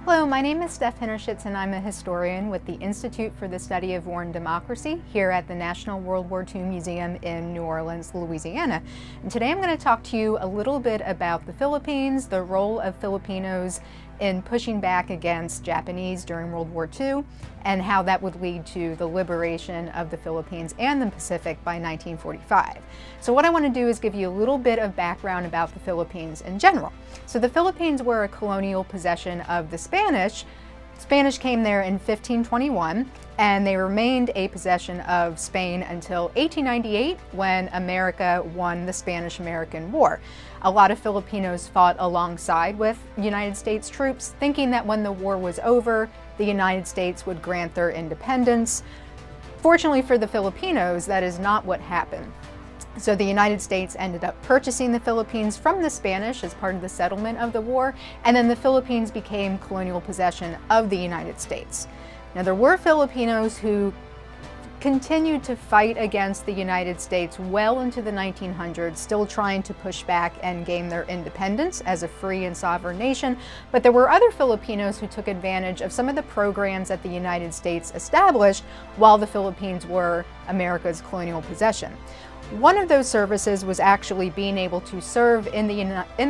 Hello, my name is Steph Hinnerschitz and I'm a historian with the Institute for the Study of War and Democracy here at the National World War II Museum in New Orleans, Louisiana. And today I'm going to talk to you a little bit about the Philippines, the role of Filipinos in pushing back against Japanese during World War II, and how that would lead to the liberation of the Philippines and the Pacific by 1945. So what I want to do is give you a little bit of background about the Philippines in general. So the Philippines were a colonial possession of the Spanish. Spanish came there in 1521, and they remained a possession of Spain until 1898 when America won the Spanish-American War. A lot of Filipinos fought alongside with United States troops, thinking that when the war was over, the United States would grant their independence. Fortunately for the Filipinos, that is not what happened. So the United States ended up purchasing the Philippines from the Spanish as part of the settlement of the war, and then the Philippines became colonial possession of the United States. Now, there were Filipinos who continued to fight against the United States well into the 1900s, still trying to push back and gain their independence as a free and sovereign nation. But there were other Filipinos who took advantage of some of the programs that the United States established while the Philippines were America's colonial possession. One of those services was actually being able to serve in the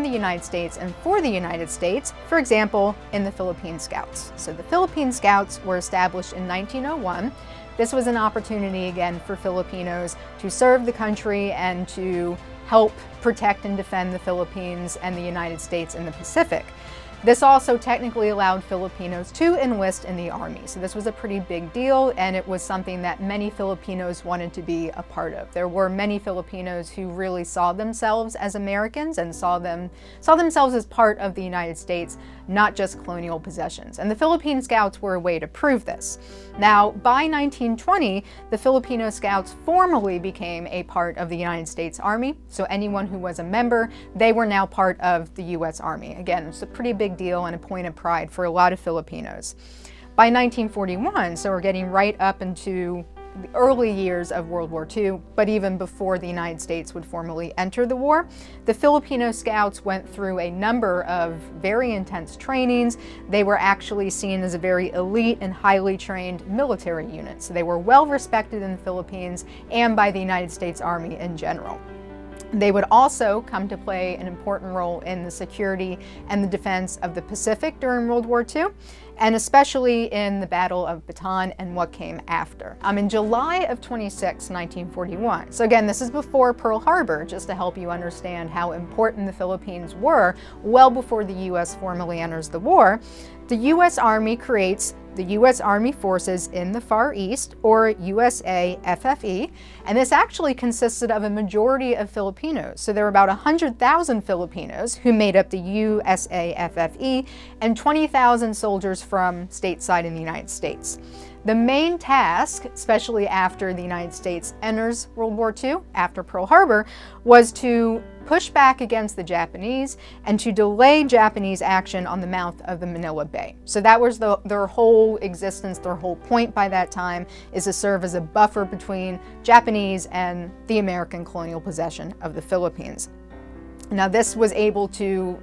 United States and for the United States, for example, in the Philippine Scouts. So the Philippine Scouts were established in 1901. This was an opportunity, again, for Filipinos to serve the country and to help protect and defend the Philippines and the United States in the Pacific. This also technically allowed Filipinos to enlist in the army. So this was a pretty big deal, and it was something that many Filipinos wanted to be a part of. There were many Filipinos who really saw themselves as Americans and saw themselves as part of the United States, not just colonial possessions. And the Philippine Scouts were a way to prove this. Now, by 1920, the Filipino Scouts formally became a part of the United States Army. So anyone who was a member, they were now part of the U.S. Army. Again, it's a pretty big deal and a point of pride for a lot of Filipinos. By 1941, so we're getting right up into the early years of World War II, but even before the United States would formally enter the war, the Filipino Scouts went through a number of very intense trainings. They were actually seen as a very elite and highly trained military unit. So they were well respected in the Philippines and by the United States Army in general. They would also come to play an important role in the security and the defense of the Pacific during World War II, and especially in the Battle of Bataan and what came after. In July of 1941, so again, this is before Pearl Harbor, just to help you understand how important the Philippines were well before the U.S. formally enters the war, the U.S. Army creates the U.S. Army Forces in the Far East, or USAFFE, and this actually consisted of a majority of Filipinos. So there were about 100,000 Filipinos who made up the USAFFE and 20,000 soldiers from stateside in the United States. The main task, especially after the United States enters World War II, after Pearl Harbor, was to push back against the Japanese and to delay Japanese action on the mouth of the Manila Bay. So that was their whole existence, their whole point by that time, is to serve as a buffer between Japanese and the American colonial possession of the Philippines. Now, this was able to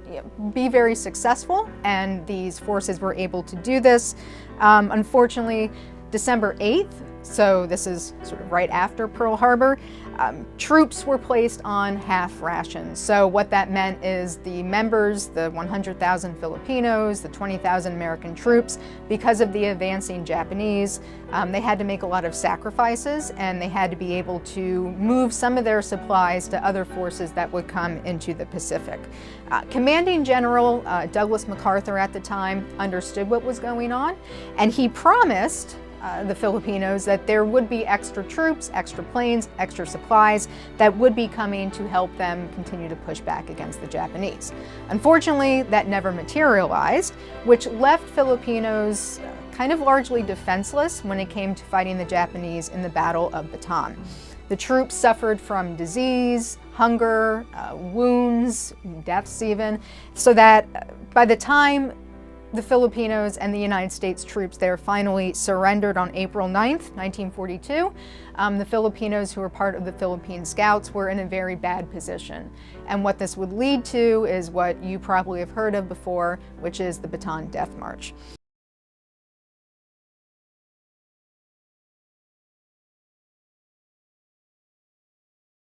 be very successful, and these forces were able to do this. Unfortunately, December 8th, so this is sort of right after Pearl Harbor, troops were placed on half rations. So what that meant is the members, the 100,000 Filipinos, the 20,000 American troops, because of the advancing Japanese, they had to make a lot of sacrifices, and they had to be able to move some of their supplies to other forces that would come into the Pacific. Commanding General Douglas MacArthur at the time understood what was going on, and he promised the Filipinos that there would be extra troops, extra planes, extra supplies that would be coming to help them continue to push back against the Japanese. Unfortunately, that never materialized, which left Filipinos kind of largely defenseless when it came to fighting the Japanese in the Battle of Bataan. The troops suffered from disease, hunger, wounds, deaths even, so that by the time the Filipinos and the United States troops there finally surrendered on April 9th, 1942. The Filipinos, who were part of the Philippine Scouts, were in a very bad position. And what this would lead to is what you probably have heard of before, which is the Bataan Death March.